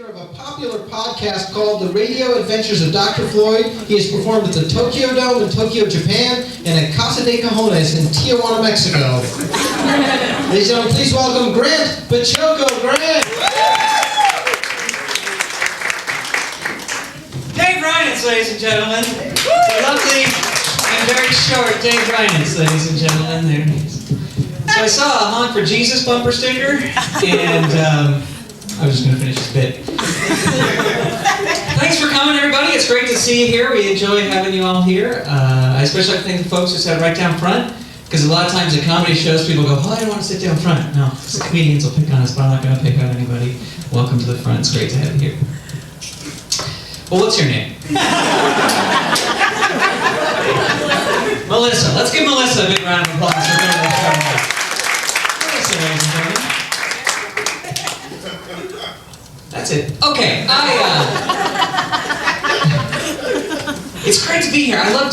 creator of a popular podcast called The Radio Adventures of Dr. Floyd. He has performed at the Tokyo Dome in Tokyo, Japan, and at Casa de Cajones in Tijuana, Mexico. Ladies and gentlemen, please welcome Grant Baciocco. Grant! Dave Reinitz, ladies and gentlemen. The lovely and very short Dave Reinitz, ladies and gentlemen. There he is. So I saw a Honk for Jesus bumper sticker, and I was just going to finish this bit. Thanks for coming, everybody. It's great to see you here. We enjoy having you all here. I especially thank the folks who sat right down front, because a lot of times at comedy shows, people go, "Oh, I don't want to sit down front." No, the comedians will pick on us, but I'm not going to pick on anybody. Welcome to the front. It's great to have you here. Well, what's your name? Melissa. Let's give Melissa a big round of applause for doing this show. Melissa, ladies and gentlemen. That's it. Okay, it's great to be here. I love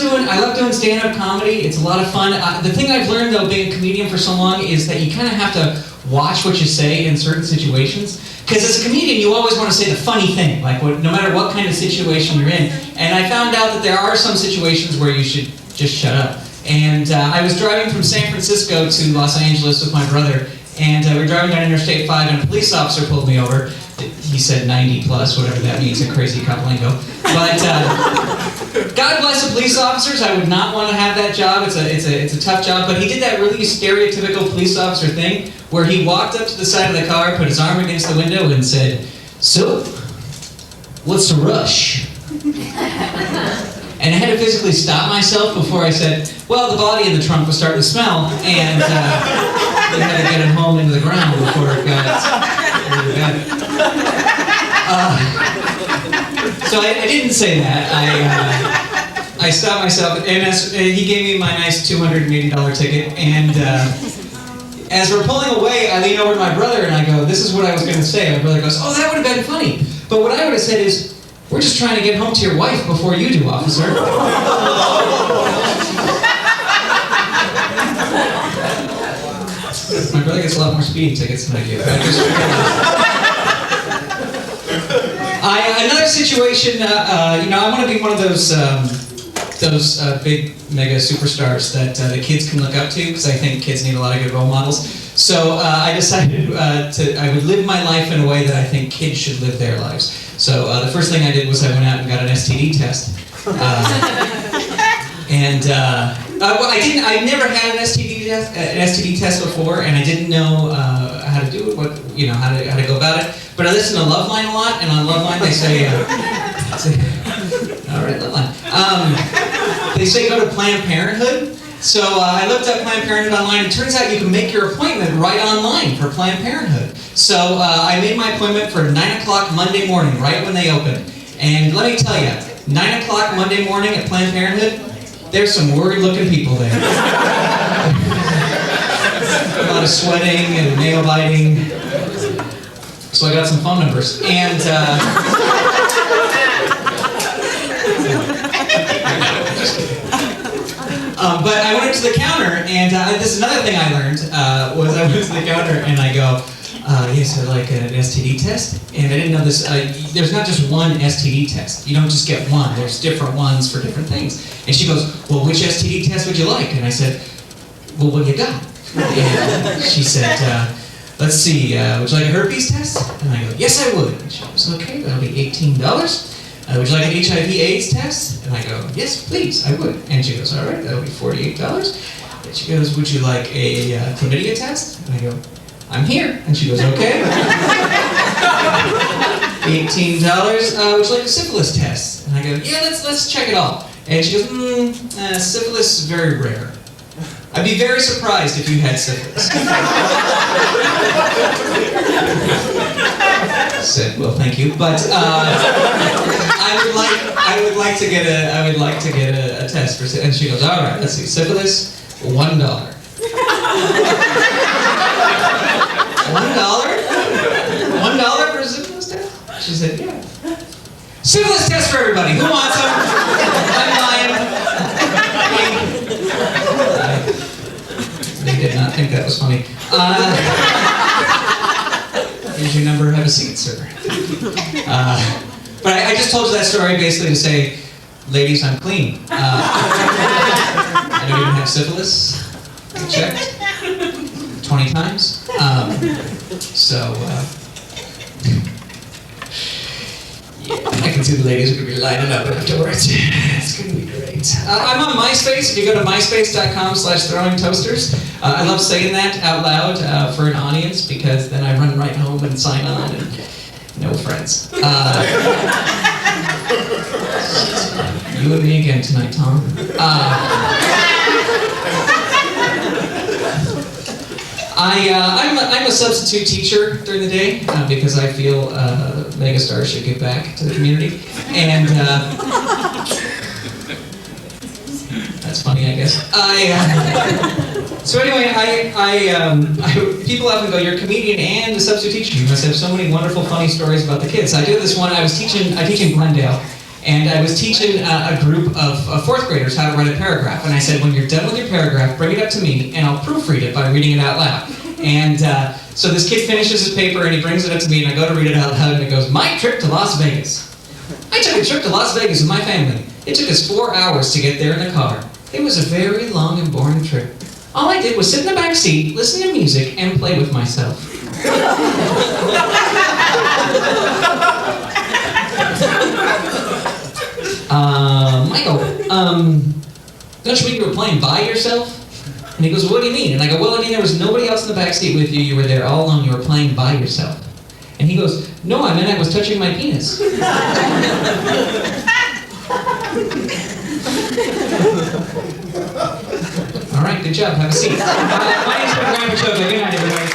doing stand-up comedy. It's a lot of fun. The thing I've learned, though, being a comedian for so long, is that you kind of have to watch what you say in certain situations. Because as a comedian, you always want to say the funny thing, like no matter what kind of situation you're in. And I found out that there are some situations where you should just shut up. And I was driving from San Francisco to Los Angeles with my brother, and we were driving down Interstate 5, and a police officer pulled me over. He said 90 plus, whatever that means, a crazy couplingo. But God bless the police officers. I would not want to have that job. It's a tough job. But he did that really stereotypical police officer thing where he walked up to the side of the car, put his arm against the window, and said, "So, what's the rush?" And I had to physically stop myself before I said, "Well, the body in the trunk was starting to smell, and we had to get it home into the ground before it got so I didn't say that. I stopped myself, and he gave me my nice $280 ticket, and as we're pulling away, I lean over to my brother and I go, "This is what I was going to say." My brother goes, "Oh, that would have been funny." But what I would have said is, "We're just trying to get home to your wife before you do, officer." My brother gets a lot more speeding tickets than I do. Another situation, I want to be one of those big mega superstars that the kids can look up to, because I think kids need a lot of good role models. So I decided I would live my life in a way that I think kids should live their lives. So the first thing I did was I went out and got an STD test. I never had an STD test before, and I didn't know how to do it, how to go about it. But I listen to Loveline a lot, and on Loveline they say, all right, Loveline. They say go to Planned Parenthood. So I looked up Planned Parenthood online, and it turns out you can make your appointment right online for Planned Parenthood. So I made my appointment for 9 o'clock Monday morning, right when they opened. And let me tell you, 9 o'clock Monday morning at Planned Parenthood, there's some worried-looking people there. A lot of sweating and nail biting. So I got some phone numbers. And but I went up to the counter, and this is another thing I learned, was I went to the counter and I go, "Yes, I'd like an STD test." And I didn't know this, there's not just one STD test. You don't just get one. There's different ones for different things. And she goes, "Well, which STD test would you like?" And I said, "Well, what do you got?" And she said, "Let's see, would you like a herpes test?" And I go, "Yes, I would." And she goes, "Okay, that'll be $18. Would you like an HIV/AIDS test?" And I go, "Yes, please, I would." And she goes, "All right, that'll be $48. And she goes, "Would you like a chlamydia test?" And I go, "I'm here." And she goes, "Okay." $18. Would you like a syphilis test? And I go, "Yeah, let's check it all." And she goes, "Syphilis is very rare. I'd be very surprised if you had syphilis." I said, "Well, thank you, but I would like to get a test for." And she goes, "All right, let's see, syphilis, $1. $1? $1 for a syphilis test?" She said, "Yeah." Syphilis test for everybody. Who wants them? I'm lying. They did not think that was funny. Here's your number. Have a seat, sir. But I just told you that story basically to say, ladies, I'm clean. I don't even have syphilis. I checked 20 times. Yeah, I can see the ladies are going to be lining up afterwards. It's going to be great. I'm on MySpace. If you go to myspace.com/throwingtoasters. I love saying that out loud for an audience because then I run right home and sign on and no friends. You and me again tonight, Tom. I'm a substitute teacher during the day because I feel megastars should give back to the community, and that's funny, I guess. So anyway, people often go, "You're a comedian and a substitute teacher. You must have so many wonderful, funny stories about the kids." I do this one. I teach in Glendale. And I was teaching a group of fourth graders how to write a paragraph. And I said, when you're done with your paragraph, bring it up to me, and I'll proofread it by reading it out loud. And so this kid finishes his paper, and he brings it up to me, and I go to read it out loud, and it goes, "My trip to Las Vegas. I took a trip to Las Vegas with my family. It took us 4 hours to get there in the car. It was a very long and boring trip. All I did was sit in the back seat, listen to music, and play with myself." Michael, don't you mean you were playing by yourself? And he goes, "What do you mean?" And I go, "Well, I mean, there was nobody else in the back seat with you. You were there all alone. You were playing by yourself." And he goes, "No, I meant I was touching my penis." All right, good job. Have a seat. My name's Grant Baciocco. Good night, everybody.